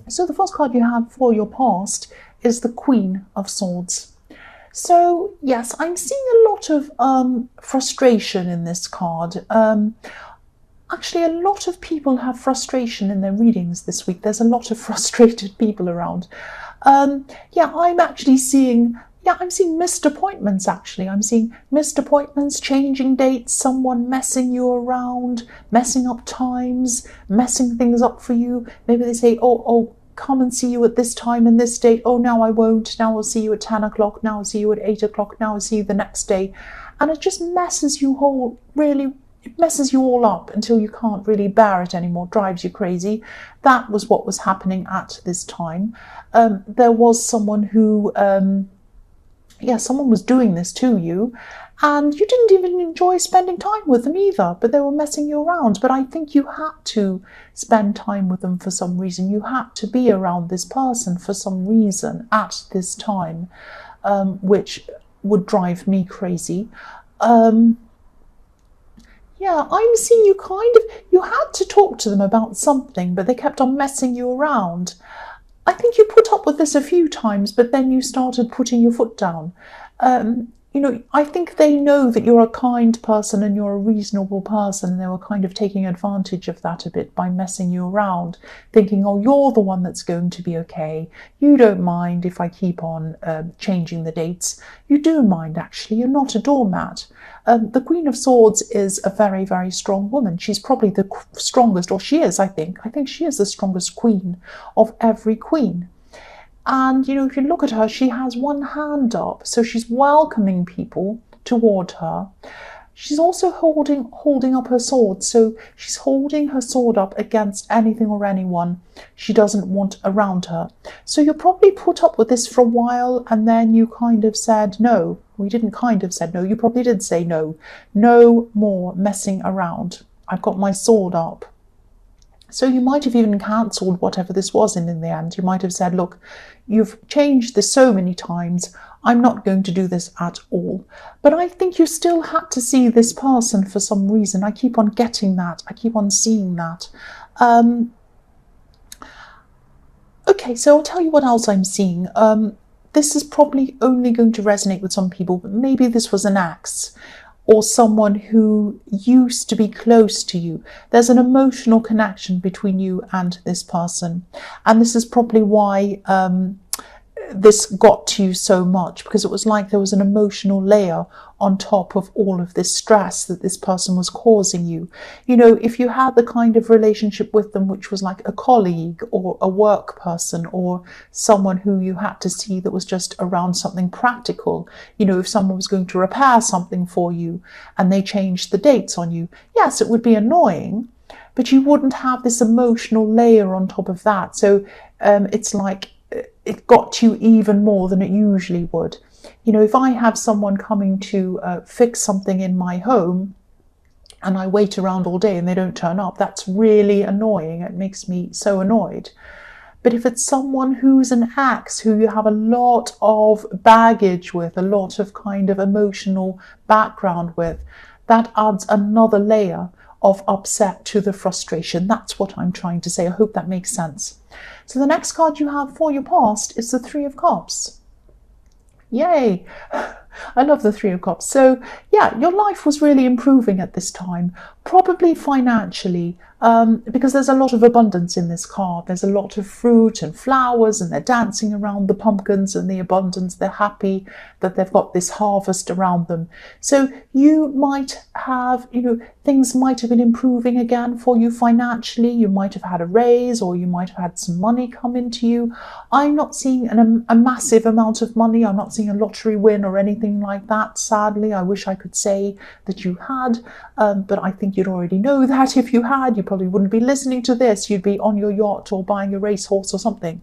So the first card you have for your past is the Queen of Swords. So yes, I'm seeing a lot of frustration in this card. Actually, a lot of people have frustration in their readings this week. There's a lot of frustrated people around. I'm actually seeing, I'm seeing missed appointments, actually. I'm seeing missed appointments, changing dates, someone messing you around, messing up times, messing things up for you. Maybe they say, oh, come and see you at this time and this date. Oh, now I won't. Now I'll see you at 10 o'clock. Now I'll see you at 8 o'clock. Now I'll see you the next day. And it just messes you it messes you all up until you can't really bear it anymore, drives you crazy. That was what was happening at this time. There was someone who, someone was doing this to you, and you didn't even enjoy spending time with them either, but they were messing you around. But I think you had to spend time with them for some reason. You had to be around this person for some reason at this time, which would drive me crazy. I'm seeing you had to talk to them about something, but they kept on messing you around. I think you put up with this a few times, but then you started putting your foot down. I think they know that you're a kind person and you're a reasonable person, and they were kind of taking advantage of that a bit by messing you around, thinking, oh, you're the one that's going to be okay. You don't mind if I keep on changing the dates. You do mind, actually. You're not a doormat. The Queen of Swords is a very, very strong woman. She's probably the strongest, or she is, I think. I think she is the strongest queen of every queen. And, if you look at her, she has one hand up, so she's welcoming people toward her. She's also holding up her sword, so she's holding her sword up against anything or anyone she doesn't want around her. So you probably put up with this for a while, and then you kind of said no. We didn't kind of said no, you probably did say no. No more messing around. I've got my sword up. So you might have even cancelled whatever this was in the end. You might have said, look, you've changed this so many times. I'm not going to do this at all. But I think you still had to see this person for some reason. I keep on getting that. I keep on seeing that. Okay, so I'll tell you what else I'm seeing. This is probably only going to resonate with some people, but maybe this was an ex, or someone who used to be close to you. There's an emotional connection between you and this person. And this is probably why this got to you so much, because it was like there was an emotional layer on top of all of this stress that this person was causing you. If you had the kind of relationship with them which was like a colleague or a work person or someone who you had to see that was just around something practical, if someone was going to repair something for you and they changed the dates on you, yes, it would be annoying, but you wouldn't have this emotional layer on top of that. So it's like it got you even more than it usually would. If I have someone coming to fix something in my home and I wait around all day and they don't turn up, that's really annoying. It makes me so annoyed. But if it's someone who's an ex, who you have a lot of baggage with, a lot of kind of emotional background with, that adds another layer of upset to the frustration. That's what I'm trying to say. I hope that makes sense. So the next card you have for your past is the Three of Cups. Yay! I love the Three of Cups. So your life was really improving at this time, probably financially, because there's a lot of abundance in this card. There's a lot of fruit and flowers, and they're dancing around the pumpkins and the abundance. They're happy that they've got this harvest around them. So you might have, things might have been improving again for you financially. You might have had a raise, or you might have had some money come into you. I'm not seeing a massive amount of money. I'm not seeing a lottery win or anything like that. Sadly, I wish I could say that you had, but I think you'd already know that if you had. You probably wouldn't be listening to this. You'd be on your yacht or buying a racehorse or something.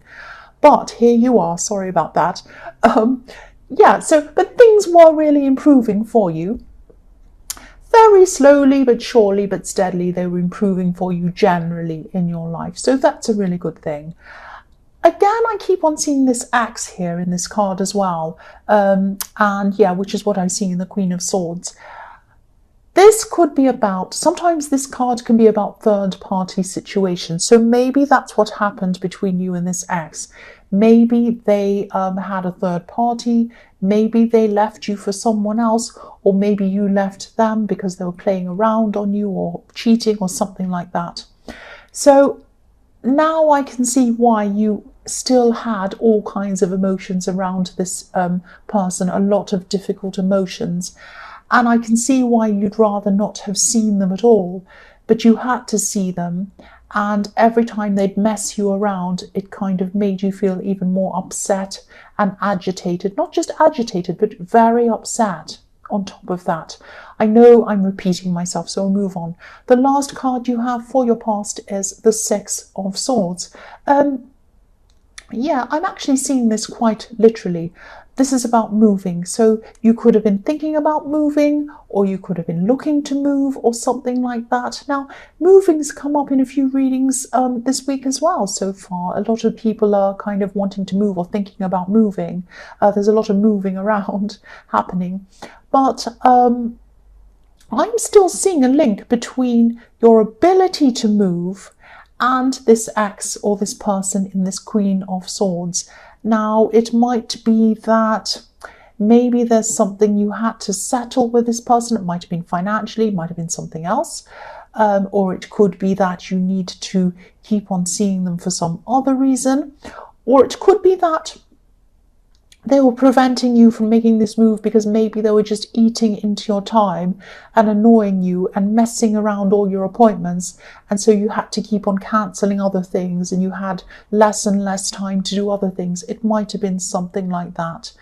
But here you are. Sorry about that. But things were really improving for you. Very slowly but surely but steadily, they were improving for you generally in your life. So that's a really good thing. Again, I keep on seeing this axe here in this card as well. Which is what I'm seeing in the Queen of Swords. This could be about, sometimes this card can be about third-party situations. So maybe that's what happened between you and this ex. Maybe they had a third party, maybe they left you for someone else, or maybe you left them because they were playing around on you or cheating or something like that. So now I can see why you still had all kinds of emotions around this person, a lot of difficult emotions. And I can see why you'd rather not have seen them at all, but you had to see them. And every time they'd mess you around, it kind of made you feel even more upset and agitated. Not just agitated, but very upset on top of that. I know I'm repeating myself, so I'll move on. The last card you have for your past is the Six of Swords. Yeah, I'm actually seeing this quite literally. This is about moving. So you could have been thinking about moving, or you could have been looking to move, or something like that. Now, moving's come up in a few readings this week as well so far. A lot of people are kind of wanting to move or thinking about moving. There's a lot of moving around happening. But I'm still seeing a link between your ability to move and this ex or this person in this Queen of Swords. Now, it might be that maybe there's something you had to settle with this person. It might have been financially, it might have been something else. Or it could be that you need to keep on seeing them for some other reason. Or it could be that they were preventing you from making this move because maybe they were just eating into your time and annoying you and messing around all your appointments. And so you had to keep on cancelling other things and you had less and less time to do other things. It might have been something like that.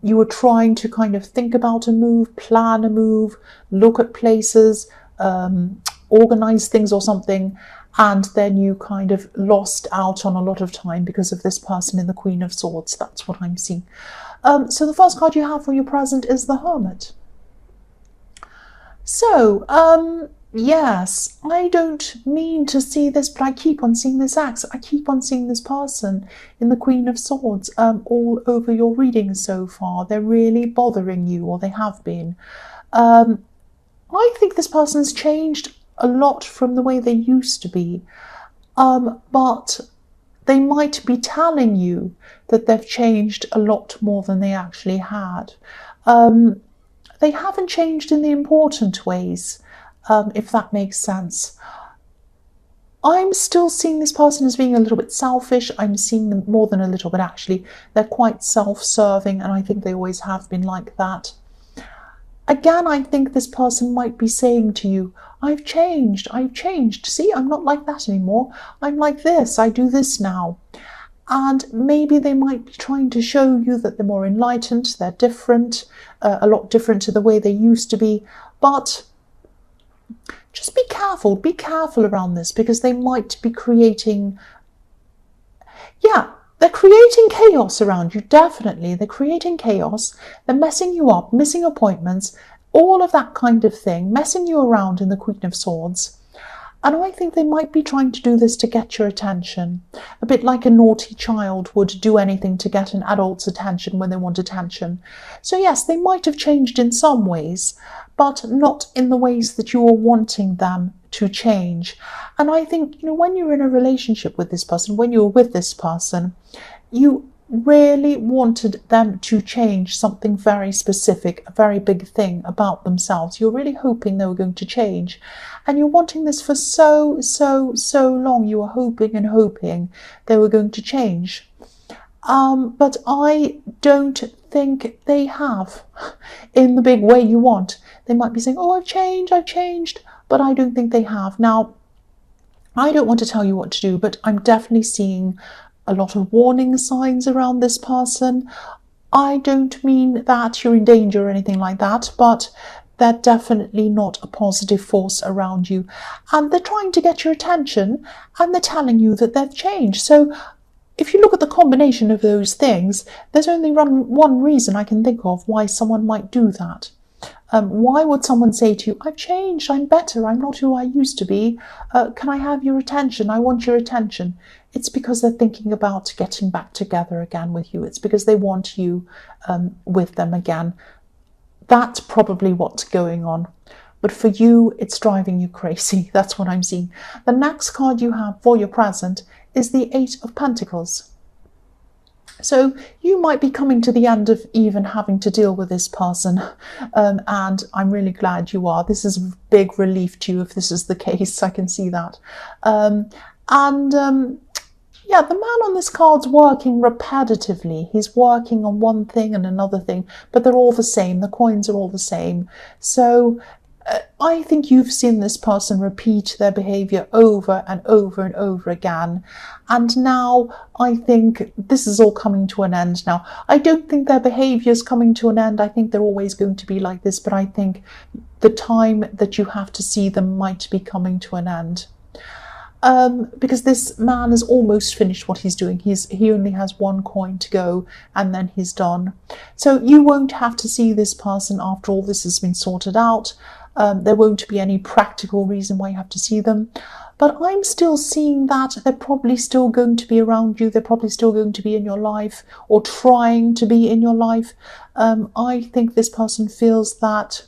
You were trying to kind of think about a move, plan a move, look at places, organize things or something. And then you kind of lost out on a lot of time because of this person in the Queen of Swords. That's what I'm seeing. So the first card you have for your present is the Hermit. So, yes, I don't mean to see this, but I keep on seeing this ex. I keep on seeing this person in the Queen of Swords all over your readings so far. They're really bothering you, or they have been. I think this person's changed a lot from the way they used to be, but they might be telling you that they've changed a lot more than they actually had. They haven't changed in the important ways, if that makes sense. I'm still seeing this person as being a little bit selfish. I'm seeing them more than a little bit, actually. They're quite self-serving, and I think they always have been like that. Again, I think this person might be saying to you, I've changed. See, I'm not like that anymore. I'm like this. I do this now. And maybe they might be trying to show you that they're more enlightened, they're different, a lot different to the way they used to be. But just be careful around this, because they might be creating, they're creating chaos around you, definitely. They're creating chaos. They're messing you up, missing appointments, all of that kind of thing, messing you around in the Queen of Swords. And I think they might be trying to do this to get your attention, a bit like a naughty child would do anything to get an adult's attention when they want attention. So yes, they might have changed in some ways, but not in the ways that you are wanting them to change. And I think, when you're in a relationship with this person, when you were with this person, you really wanted them to change something very specific, a very big thing about themselves. You're really hoping they were going to change. And you're wanting this for so long. You were hoping and hoping they were going to change. But I don't think they have in the big way you want. They might be saying, oh, I've changed, but I don't think they have. Now, I don't want to tell you what to do, but I'm definitely seeing a lot of warning signs around this person. I don't mean that you're in danger or anything like that, but they're definitely not a positive force around you. And they're trying to get your attention, and they're telling you that they've changed. So if you look at the combination of those things, there's only one reason I can think of why someone might do that. Why would someone say to you, I've changed, I'm better, I'm not who I used to be, can I have your attention, I want your attention? It's because they're thinking about getting back together again with you. It's because they want you with them again. That's probably what's going on. but for you, it's driving you crazy. That's what I'm seeing. The next card you have for your present is the Eight of Pentacles. So you might be coming to the end of even having to deal with this person, and I'm really glad you are. This is a big relief to you if this is the case. I can see that. Yeah, the man on this card's working repetitively. He's working on one thing and another thing, but they're all the same. The coins are all the same. So I think you've seen this person repeat their behavior over and over and over again. And now I think this is all coming to an end now. I don't think their behavior is coming to an end. I think they're always going to be like this, but I think the time that you have to see them might be coming to an end. Because this man has almost finished what he's doing. He only has one coin to go and then he's done. So you won't have to see this person after all this has been sorted out. There won't be any practical reason why you have to see them. But I'm still seeing that they're probably still going to be around you. They're probably still going to be in your life or trying to be in your life. I think this person feels that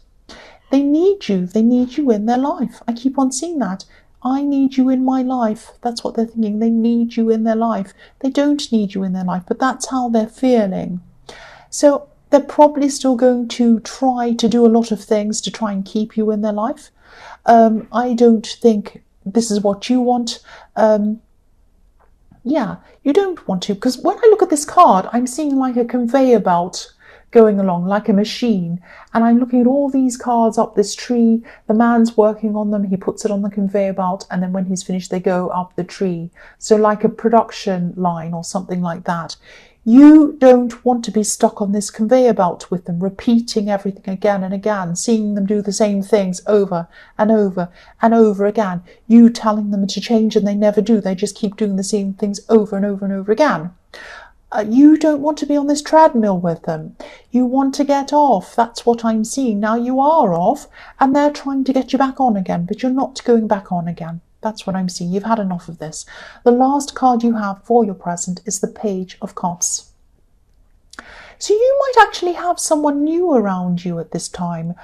they need you. They need you in their life. I keep on seeing that. I need you in my life. That's what they're thinking. They need you in their life. They don't need you in their life, but that's how they're feeling. So they're probably still going to try to do a lot of things to try and keep you in their life. I don't think this is what you want. Yeah, you don't want to, because when I look at this card, I'm seeing like a conveyor belt going along, like a machine, and I'm looking at all these cards up this tree. The man's working on them, he puts it on the conveyor belt, and then when he's finished they go up the tree. So like a production line or something like that. You don't want to be stuck on this conveyor belt with them, repeating everything again and again, seeing them do the same things over and over and over again. You telling them to change and they never do. They just keep doing the same things over and over and over again. You don't want to be on this treadmill with them. You want to get off. That's what I'm seeing. Now you are off and they're trying to get you back on again, but you're not going back on again. That's what I'm seeing. You've had enough of this. The last card you have for your present is the Page of Cups. So you might actually have someone new around you at this time.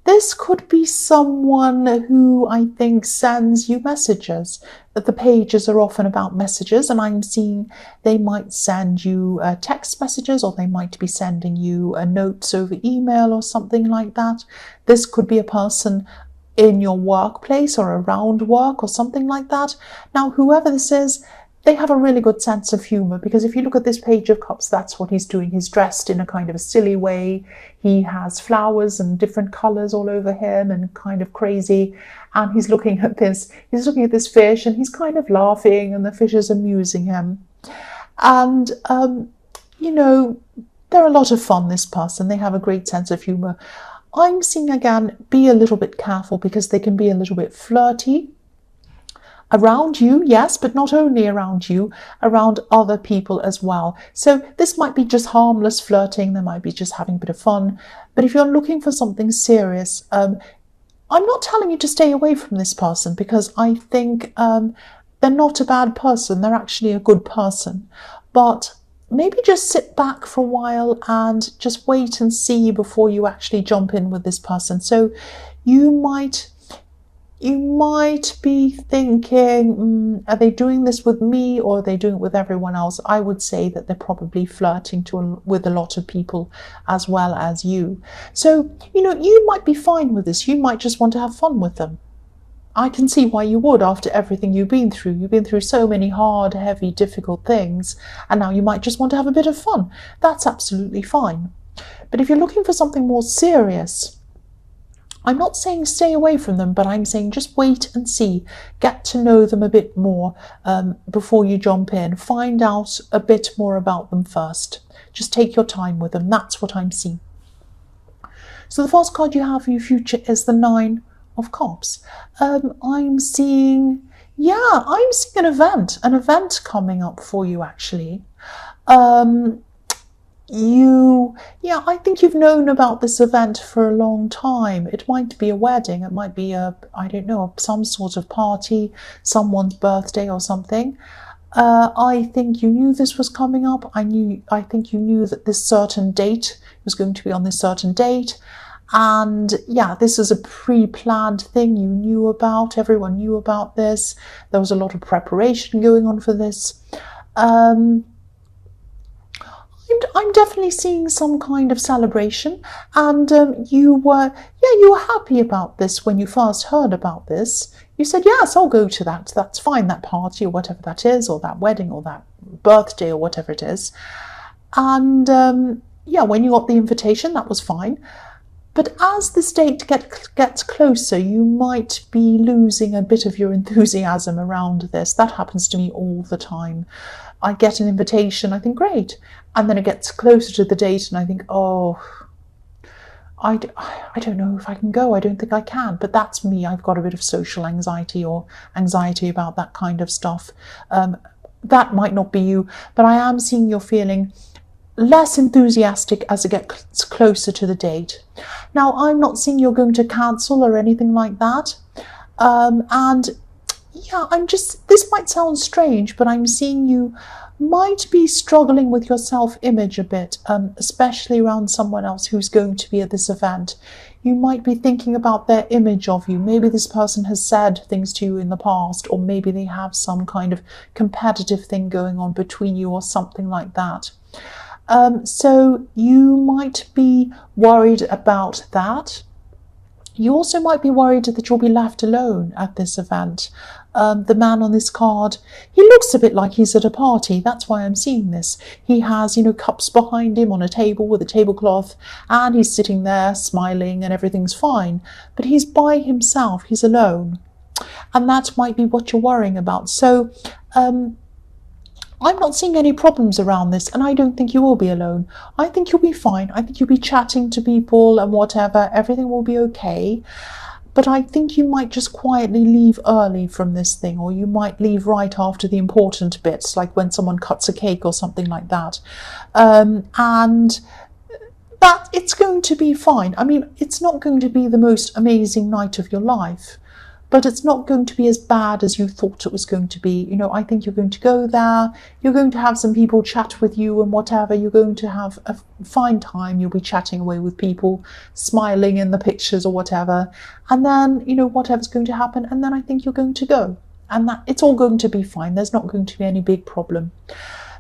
This could be someone who I think sends you messages. The pages are often about messages, and I'm seeing they might send you text messages, or they might be sending you notes over email or something like that. This could be a person in your workplace or around work or something like that. Now, whoever this is, they have a really good sense of humour, because if you look at this Page of Cups, that's what he's doing. He's dressed in a kind of a silly way. He has flowers and different colours all over him and kind of crazy. And he's looking at this fish and he's kind of laughing and the fish is amusing him. And, you know, they're a lot of fun, this person. They have a great sense of humour. I'm seeing again, be a little bit careful, because they can be a little bit flirty. Around you, yes, but not only around you, around other people as well. So this might be just harmless flirting, they might be just having a bit of fun. But if you're looking for something serious, I'm not telling you to stay away from this person, because I think they're not a bad person, they're actually a good person. But maybe just sit back for a while and just wait and see before you actually jump in with this person. So you might be thinking, are they doing this with me or are they doing it with everyone else? I would say that they're probably flirting with a lot of people as well as you. So, you know, you might be fine with this. You might just want to have fun with them. I can see why you would, after everything you've been through. You've been through so many hard, heavy, difficult things, and now you might just want to have a bit of fun. That's absolutely fine. But if you're looking for something more serious, I'm not saying stay away from them, but I'm saying just wait and see. Get to know them a bit more before you jump in. Find out a bit more about them first. Just take your time with them. That's what I'm seeing. So the first card you have for your future is the Nine of Cups. I'm seeing an event coming up for you, actually. I think you've known about this event for a long time. It might be a wedding, it might be some sort of party, someone's birthday or something. I think you knew this was coming up. I think you knew that this certain date was going to be on this certain date. And yeah, this is a pre-planned thing you knew about. Everyone knew about this. There was a lot of preparation going on for this. I'm definitely seeing some kind of celebration, and you were happy about this when you first heard about this. You said, yes, I'll go to that. That's fine, that party or whatever that is, or that wedding or that birthday or whatever it is. And when you got the invitation, that was fine. But as this date gets closer, you might be losing a bit of your enthusiasm around this. That happens to me all the time. I get an invitation, I think, great. And then it gets closer to the date and I think, oh, I don't know if I can go. I don't think I can. But that's me. I've got a bit of social anxiety or anxiety about that kind of stuff. That might not be you, but I am seeing you're feeling less enthusiastic as it gets closer to the date. Now, I'm not seeing you're going to cancel or anything like that. This might sound strange, but I'm seeing you might be struggling with your self-image a bit, especially around someone else who's going to be at this event. You might be thinking about their image of you. Maybe this person has said things to you in the past, or maybe they have some kind of competitive thing going on between you or something like that. So you might be worried about that. You also might be worried that you'll be left alone at this event. The man on this card, he looks a bit like he's at a party. That's why I'm seeing this. He has, cups behind him on a table with a tablecloth, and he's sitting there smiling and everything's fine. But he's by himself. He's alone. And that might be what you're worrying about. So, I'm not seeing any problems around this, and I don't think you will be alone. I think you'll be fine. I think you'll be chatting to people and whatever. Everything will be okay. But I think you might just quietly leave early from this thing, or you might leave right after the important bits, like when someone cuts a cake or something like that. And that it's going to be fine. I mean, it's not going to be the most amazing night of your life, but it's not going to be as bad as you thought it was going to be. I think you're going to go there, you're going to have some people chat with you and whatever, you're going to have a fine time, you'll be chatting away with people, smiling in the pictures or whatever, and then, whatever's going to happen, and then I think you're going to go. And that it's all going to be fine, there's not going to be any big problem.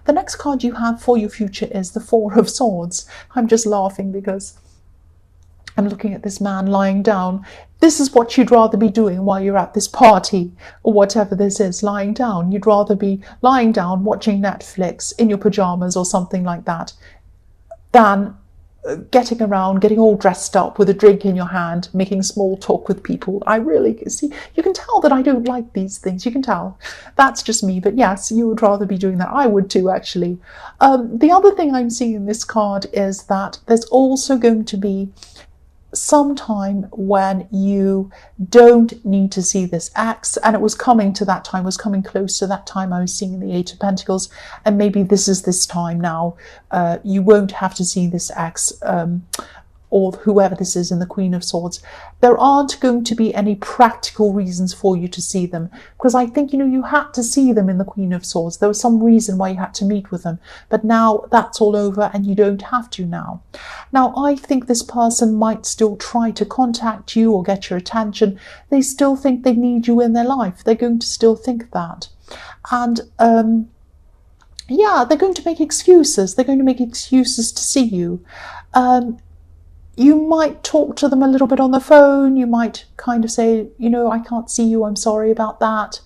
The next card you have for your future is the Four of Swords. I'm just laughing because I'm looking at this man lying down. This is what you'd rather be doing while you're at this party or whatever this is, lying down. You'd rather be lying down watching Netflix in your pajamas or something like that than getting around, getting all dressed up with a drink in your hand, making small talk with people. I really see, you can tell that I don't like these things. You can tell. That's just me. But yes, you would rather be doing that. I would too, actually. The other thing I'm seeing in this card is that there's also going to be sometime when you don't need to see this ex, and it was coming to that time, was coming close to that time I was seeing the Eight of Pentacles, and maybe this is this time now. You won't have to see this ex or whoever this is in the Queen of Swords. There aren't going to be any practical reasons for you to see them, because I think, you had to see them in the Queen of Swords. There was some reason why you had to meet with them, but now that's all over and you don't have to now. Now, I think this person might still try to contact you or get your attention. They still think they need you in their life. They're going to still think that. And they're going to make excuses. They're going to make excuses to see you. You might talk to them a little bit on the phone. You might kind of say, I can't see you, I'm sorry about that,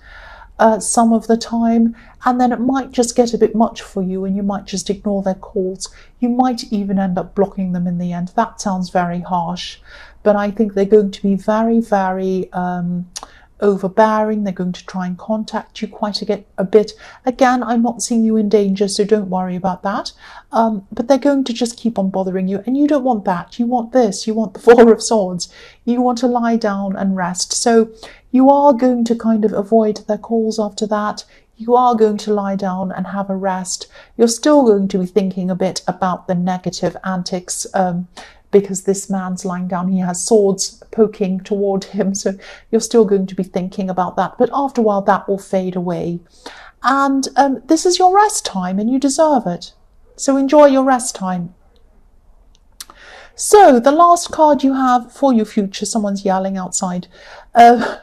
some of the time. And then it might just get a bit much for you and you might just ignore their calls. You might even end up blocking them in the end. That sounds very harsh, but I think they're going to be very, very overbearing. They're going to try and contact you quite a bit. Again, I'm not seeing you in danger, so don't worry about that. But they're going to just keep on bothering you, and you don't want that. You want this. You want the Four of Swords. You want to lie down and rest. So you are going to kind of avoid their calls after that. You are going to lie down and have a rest. You're still going to be thinking a bit about the negative antics, because this man's lying down, he has swords poking toward him, so you're still going to be thinking about that. But after a while, that will fade away. And this is your rest time, and you deserve it. So enjoy your rest time. So the last card you have for your future, someone's yelling outside. Go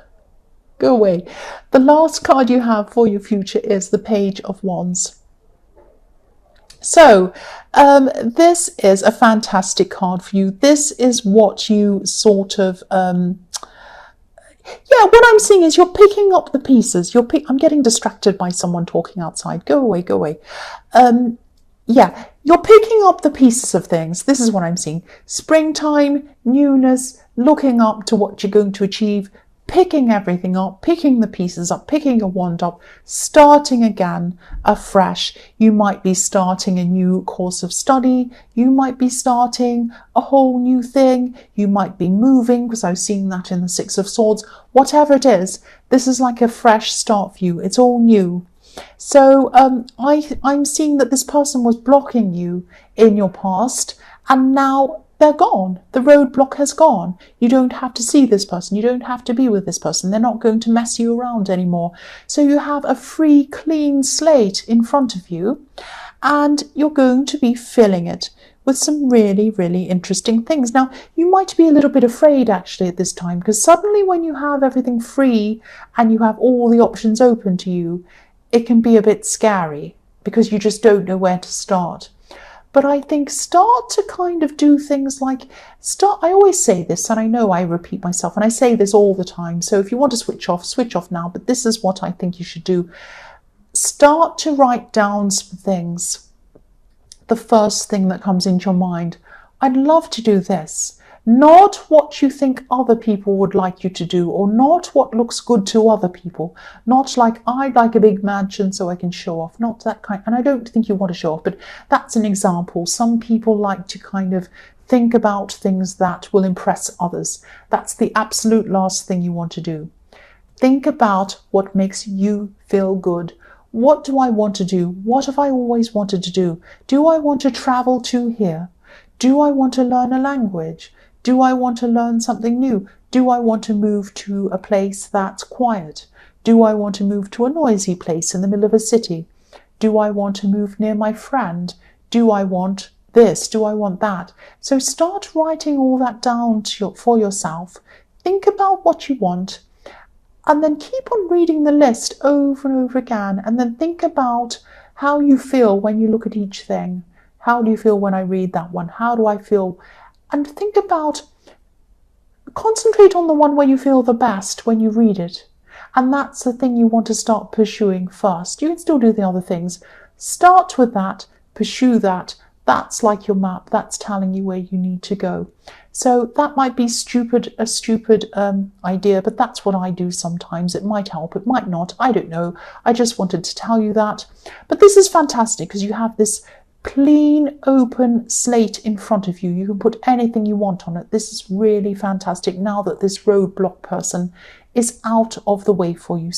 away. The last card you have for your future is the Page of Wands. So this is a fantastic card for you. This is what you sort of, what I'm seeing is you're picking up the pieces. I'm getting distracted by someone talking outside. Go away, go away. You're picking up the pieces of things. This is what I'm seeing. Springtime, newness, looking up to what you're going to achieve, picking everything up, picking the pieces up, picking a wand up, starting again afresh. You might be starting a new course of study. You might be starting a whole new thing. You might be moving, because I was seeing that in the Six of Swords. Whatever it is, this is like a fresh start for you. It's all new. So I'm seeing that this person was blocking you in your past, and now they're gone. The roadblock has gone. You don't have to see this person. You don't have to be with this person. They're not going to mess you around anymore. So you have a free, clean slate in front of you, and you're going to be filling it with some really, really interesting things. Now, you might be a little bit afraid actually at this time, because suddenly when you have everything free and you have all the options open to you, it can be a bit scary because you just don't know where to start. But I think start to kind of do things like I always say this, and I know I repeat myself, and I say this all the time. So if you want to switch off now, but this is what I think you should do. Start to write down some things. The first thing that comes into your mind. I'd love to do this. Not what you think other people would like you to do, or not what looks good to other people. Not like, I'd like a big mansion so I can show off. Not that kind. And I don't think you want to show off, but that's an example. Some people like to kind of think about things that will impress others. That's the absolute last thing you want to do. Think about what makes you feel good. What do I want to do? What have I always wanted to do? Do I want to travel to here? Do I want to learn a language? Do I want to learn something new? Do I want to move to a place that's quiet? Do I want to move to a noisy place in the middle of a city? Do I want to move near my friend? Do I want this? Do I want that? So start writing all that down for yourself. Think about what you want, and then keep on reading the list over and over again, and then think about how you feel when you look at each thing. How do you feel when I read that one? How do I feel? And concentrate on the one where you feel the best when you read it. And that's the thing you want to start pursuing first. You can still do the other things. Start with that, pursue that. That's like your map. That's telling you where you need to go. So that might be a stupid idea, but that's what I do sometimes. It might help, it might not. I don't know. I just wanted to tell you that. But this is fantastic because you have this clean, open slate in front of you. You can put anything you want on it. This is really fantastic now that this roadblock person is out of the way for you.